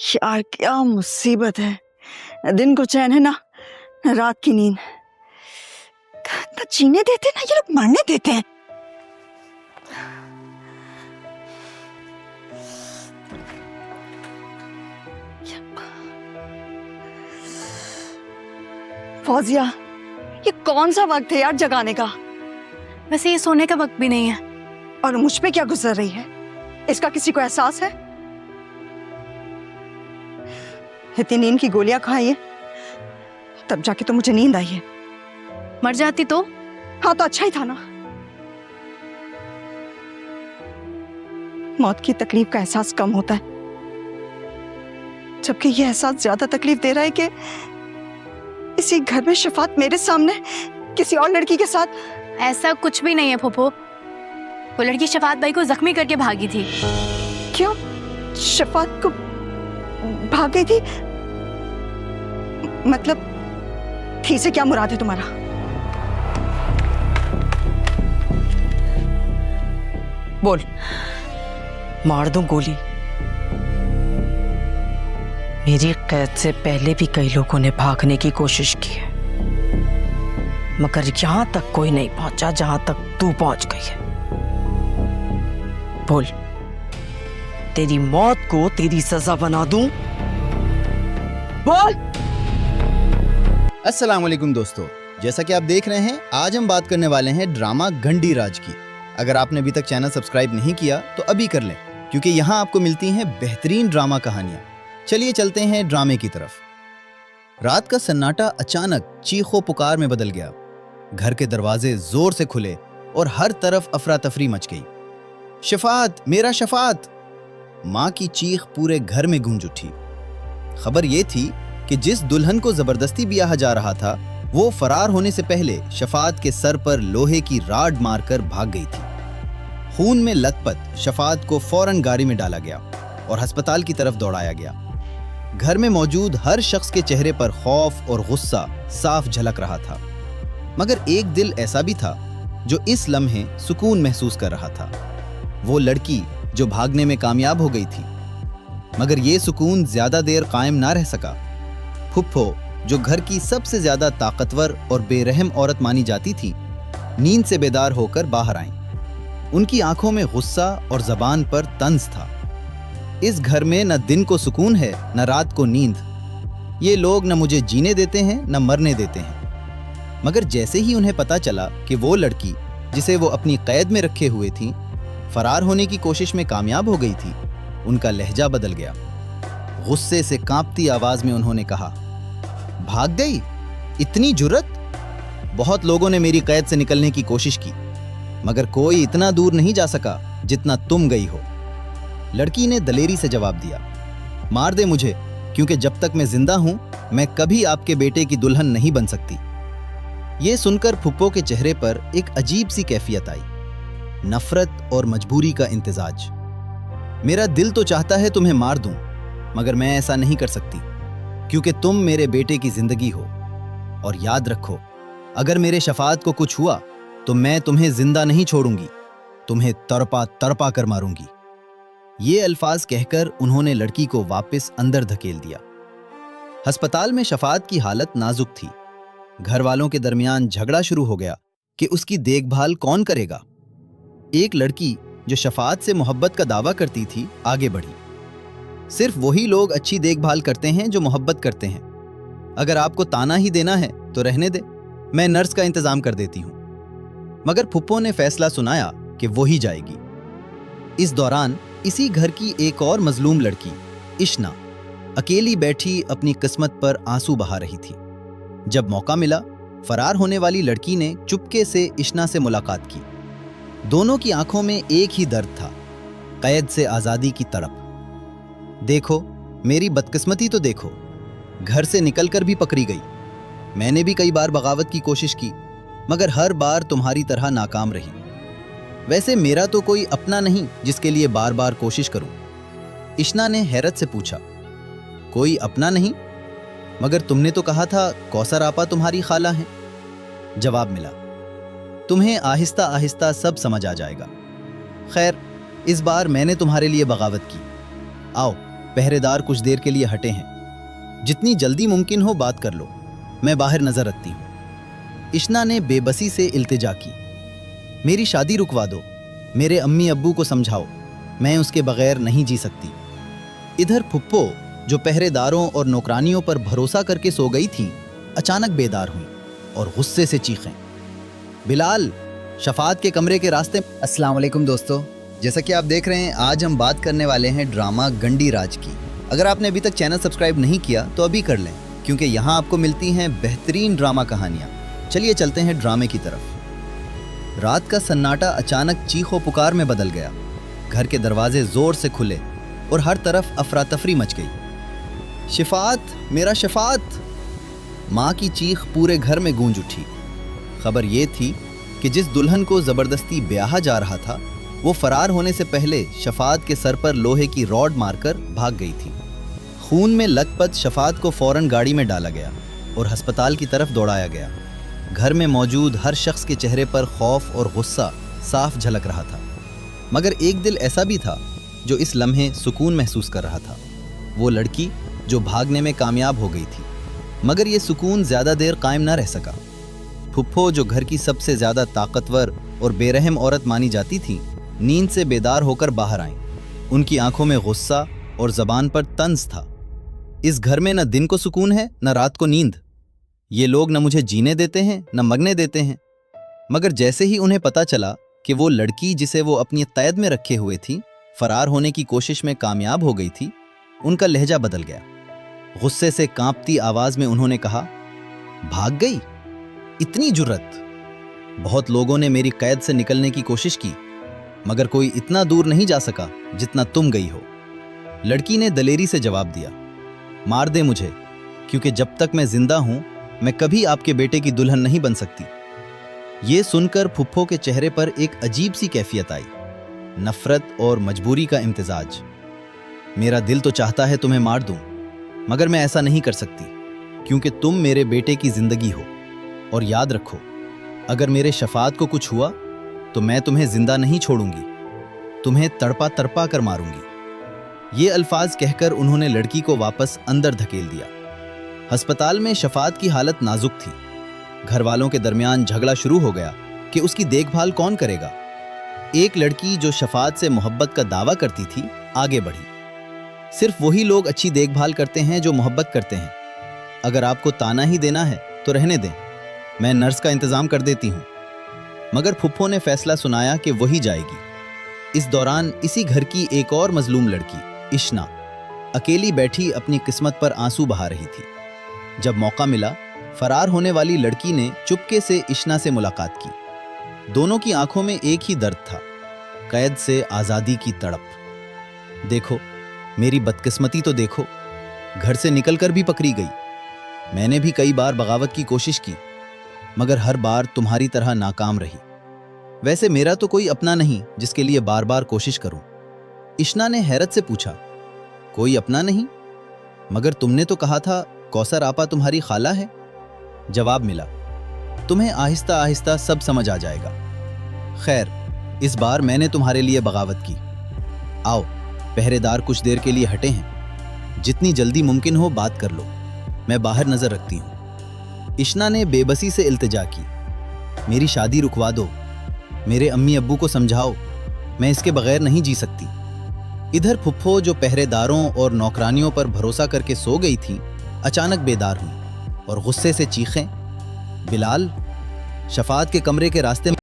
यार क्या मुसीबत है, न दिन को चैन है ना रात की नींद। ना जीने देते ना ये लोग मरने देते हैं। फौजिया, ये कौन सा वक्त है यार जगाने का? वैसे ये सोने का वक्त भी नहीं है। और मुझ पे क्या गुजर रही है, इसका किसी को एहसास है? इतनी नींद की गोलियां खाई है तब जाके तो मुझे नींद आई है। मर जाती तो? हाँ तो अच्छा ही था ना। मौत की तकलीफ का एहसास कम होता है, जबकि ये एहसास ज्यादा तकलीफ दे रहा है कि इसी घर में शफात मेरे सामने किसी और लड़की के साथ। ऐसा कुछ भी नहीं है फूफो, वो लड़की शफात भाई को जख्मी करके भागी थी। क्यों? शफात को भाग गई थी? मतलब थी से क्या मुराद है तुम्हारा? बोल। मार दूं गोली? मेरी कैद से पहले भी कई लोगों ने भागने की कोशिश की है, मगर यहां तक कोई नहीं पहुंचा जहां तक तू पहुंच गई है। बोल, तेरी मौत को तेरी सजा बना दूं? बोल। अस्सलाम वालेकुम दोस्तों, जैसा कि आप देख रहे हैं आज हम बात करने वाले हैं ड्रामा घंडी राज की। अगर आपने अभी तक चैनल सब्सक्राइब नहीं किया तो अभी कर लें, क्योंकि यहाँ आपको मिलती हैं बेहतरीन ड्रामा कहानियां। चलिए चलते हैं ड्रामे की तरफ। रात का सन्नाटा अचानक चीखों पुकार में बदल गया। घर के दरवाजे जोर से खुले और हर तरफ अफरा तफरी मच गई। शफात, मेरा शफात! माँ की चीख पूरे घर में गूंज उठी। खबर यह थी कि जिस दुल्हन को जबरदस्ती ब्याहा जा रहा था वो फरार होने से पहले शफात के सर पर लोहे की राड मारकर भाग गई थी। खून में लथपथ शफात को फौरन गाड़ी में डाला गया और अस्पताल की तरफ दौड़ाया गया। घर में मौजूद हर शख्स के चेहरे पर खौफ और गुस्सा साफ झलक रहा था, मगर एक दिल ऐसा भी था जो इस लम्हे सुकून महसूस कर रहा था। वो लड़की जो भागने में कामयाब हो गई थी, मगर ये सुकून ज्यादा देर कायम ना रह सका। फुप्पो, जो घर की सबसे ज्यादा ताकतवर और बेरहम औरत मानी जाती थी, नींद से बेदार होकर बाहर आईं। उनकी आंखों में गुस्सा और जबान पर तंज था। इस घर में न दिन को सुकून है न रात को नींद। ये लोग न मुझे जीने देते हैं न मरने देते हैं। मगर जैसे ही उन्हें पता चला कि वो लड़की जिसे वो अपनी कैद में रखे हुए थी फरार होने की कोशिश में कामयाब हो गई थी, उनका लहजा बदल गया। गुस्से से कांपती आवाज में उन्होंने कहा, भाग गई? इतनी जुर्रत? बहुत लोगों ने मेरी कैद से निकलने की कोशिश की, मगर कोई इतना दूर नहीं जा सका जितना तुम गई हो। लड़की ने दलेरी से जवाब दिया, मार दे मुझे, क्योंकि जब तक मैं जिंदा हूं मैं कभी आपके बेटे की दुल्हन नहीं बन सकती। यह सुनकर फुप्पो के चेहरे पर एक अजीब सी कैफियत आई, नफरत और मजबूरी का इम्तिजाज। मेरा दिल तो चाहता है तुम्हें मार दूं, मगर मैं ऐसा नहीं कर सकती, क्योंकि तुम मेरे बेटे की जिंदगी हो। और याद रखो, अगर मेरे शफात को कुछ हुआ तो मैं तुम्हें जिंदा नहीं छोड़ूंगी, तुम्हें तड़पा तड़पा कर मारूंगी। ये अल्फाज कहकर उन्होंने लड़की को वापस अंदर धकेल दिया। अस्पताल में शफात की हालत नाजुक थी। घर वालों के दरमियान झगड़ा शुरू हो गया कि उसकी देखभाल कौन करेगा। एक लड़की जो शफात से मोहब्बत का दावा करती थी आगे बढ़ी। सिर्फ वही लोग अच्छी देखभाल करते हैं जो मोहब्बत करते हैं। अगर आपको ताना ही देना है तो रहने दे, मैं नर्स का इंतजाम कर देती हूं। मगर फुप्पो ने फैसला सुनाया कि वो ही जाएगी। इस दौरान इसी घर की एक और मजलूम लड़की इश्ना अकेली बैठी अपनी किस्मत पर आंसू बहा रही थी। जब मौका मिला, फरार होने वाली लड़की ने चुपके से इश्ना से मुलाकात की। दोनों की आंखों में एक ही दर्द था, कैद से आजादी की तड़प। देखो, मेरी बदकिस्मती तो देखो, घर से निकलकर भी पकड़ी गई। मैंने भी कई बार बगावत की कोशिश की, मगर हर बार तुम्हारी तरह नाकाम रही। वैसे मेरा तो कोई अपना नहीं जिसके लिए बार बार कोशिश करूं। इश्ना ने हैरत से पूछा, कोई अपना नहीं? मगर तुमने तो कहा था कौसर आपा तुम्हारी खाला हैं। जवाब मिला, तुम्हें आहिस्ता आहिस्ता सब समझ आ जाएगा। खैर, इस बार मैंने तुम्हारे लिए बगावत की। आओ, पहरेदार कुछ देर के लिए हटे हैं। जितनी जल्दी मुमकिन हो बात कर लो, मैं बाहर नजर रखती हूँ। इशना ने बेबसी से इल्तिजा की। मेरी शादी रुकवा दो, मेरे अम्मी अब्बू को समझाओ, मैं उसके बगैर नहीं जी सकती। इधर फुप्पो, जो पहरेदारों और नौकरानियों पर भरोसा करके सो गई थी, अचानक बेदार हुई और गुस्से से चीखें। बिलाल, शफात के कमरे के रास्ते। अस्सलाम वालेकुम दोस्तों, जैसा कि आप देख रहे हैं आज हम बात करने वाले हैं ड्रामा गंडी राज की। अगर आपने अभी तक चैनल सब्सक्राइब नहीं किया तो अभी कर लें, क्योंकि यहाँ आपको मिलती हैं बेहतरीन ड्रामा कहानियाँ। चलिए चलते हैं ड्रामे की तरफ। रात का सन्नाटा अचानक चीखो पुकार में बदल गया। घर के दरवाजे जोर से खुले और हर तरफ अफरा तफरी मच गई। शिफात, मेरा शिफात! माँ की चीख पूरे घर में गूंज उठी। खबर ये थी कि जिस दुल्हन को जबरदस्ती ब्याहा जा रहा था, वो फरार होने से पहले शफात के सर पर लोहे की रॉड मारकर भाग गई थी। खून में लथपथ शफात को फौरन गाड़ी में डाला गया और अस्पताल की तरफ दौड़ाया गया। घर में मौजूद हर शख्स के चेहरे पर खौफ और गुस्सा साफ झलक रहा था, मगर एक दिल ऐसा भी था जो इस लम्हे सुकून महसूस कर रहा था। वो लड़की जो भागने में कामयाब हो गई थी, मगर ये सुकून ज्यादा देर कायम न रह सका। फुप्पो, जो घर की सबसे ज्यादा ताकतवर और बेरहम औरत मानी जाती थी, नींद से बेदार होकर बाहर आईं। उनकी आंखों में गुस्सा और जबान पर तंज था। इस घर में न दिन को सुकून है न रात को नींद। ये लोग न मुझे जीने देते हैं न मरने देते हैं। मगर जैसे ही उन्हें पता चला कि वो लड़की जिसे वो अपनी कैद में रखे हुए थी, फरार होने की कोशिश में कामयाब हो गई थी, उनका लहजा बदल गया। गुस्से से कांपती आवाज में उन्होंने कहा, भाग गई? इतनी जुर्रत! बहुत लोगों ने मेरी कैद से निकलने की कोशिश की, मगर कोई इतना दूर नहीं जा सका जितना तुम गई हो। लड़की ने दलेरी से जवाब दिया, मार दे मुझे, क्योंकि जब तक मैं जिंदा हूं मैं कभी आपके बेटे की दुल्हन नहीं बन सकती। ये सुनकर फुप्पो के चेहरे पर एक अजीब सी कैफियत आई, नफरत और मजबूरी का इम्तिजाज। मेरा दिल तो चाहता है तुम्हें मार दूं, मगर मैं ऐसा नहीं कर सकती, क्योंकि तुम मेरे बेटे की जिंदगी हो। और याद रखो, अगर मेरे शफात को कुछ हुआ तो मैं तुम्हें जिंदा नहीं छोड़ूंगी, तुम्हें तड़पा तड़पा कर मारूंगी। ये अल्फाज कहकर उन्होंने लड़की को वापस अंदर धकेल दिया। अस्पताल में शफात की हालत नाजुक थी। घर वालों के दरमियान झगड़ा शुरू हो गया कि उसकी देखभाल कौन करेगा। एक लड़की जो शफात से मोहब्बत का दावा करती थी, आगे बढ़ी। सिर्फ वही लोग अच्छी देखभाल करते हैं जो मोहब्बत करते हैं। अगर आपको ताना ही देना है तो रहने दें, मैं नर्स का इंतजाम कर देती हूँ। मगर फुप्पो ने फैसला सुनाया कि वही जाएगी। इस दौरान इसी घर की एक और मजलूम लड़की इशना अकेली बैठी अपनी किस्मत पर आंसू बहा रही थी। जब मौका मिला, फरार होने वाली लड़की ने चुपके से इशना से मुलाकात की। दोनों की आंखों में एक ही दर्द था, कैद से आजादी की तड़प। देखो, मेरी बदकिस्मती तो देखो, घर से निकलकर भी पकड़ी गई। मैंने भी कई बार बगावत की कोशिश की, मगर हर बार तुम्हारी तरह नाकाम रही। वैसे मेरा तो कोई अपना नहीं जिसके लिए बार बार कोशिश करूं। इशना ने हैरत से पूछा, कोई अपना नहीं? मगर तुमने तो कहा था कौसर आपा तुम्हारी खाला है। जवाब मिला, तुम्हें आहिस्ता आहिस्ता सब समझ आ जाएगा। खैर, इस बार मैंने तुम्हारे लिए बगावत की। आओ, पहरेदार कुछ देर के लिए हटे हैं। जितनी जल्दी मुमकिन हो बात कर लो, मैं बाहर नजर रखती हूँ। इशना ने बेबसी से इल्तिजा की। मेरी शादी रुकवा दो, मेरे अम्मी अब्बू को समझाओ, मैं इसके बगैर नहीं जी सकती। इधर फुप्पो, जो पहरेदारों और नौकरानियों पर भरोसा करके सो गई थी, अचानक बेदार हुई और गुस्से से चीखें। बिलाल, शफात के कमरे के रास्ते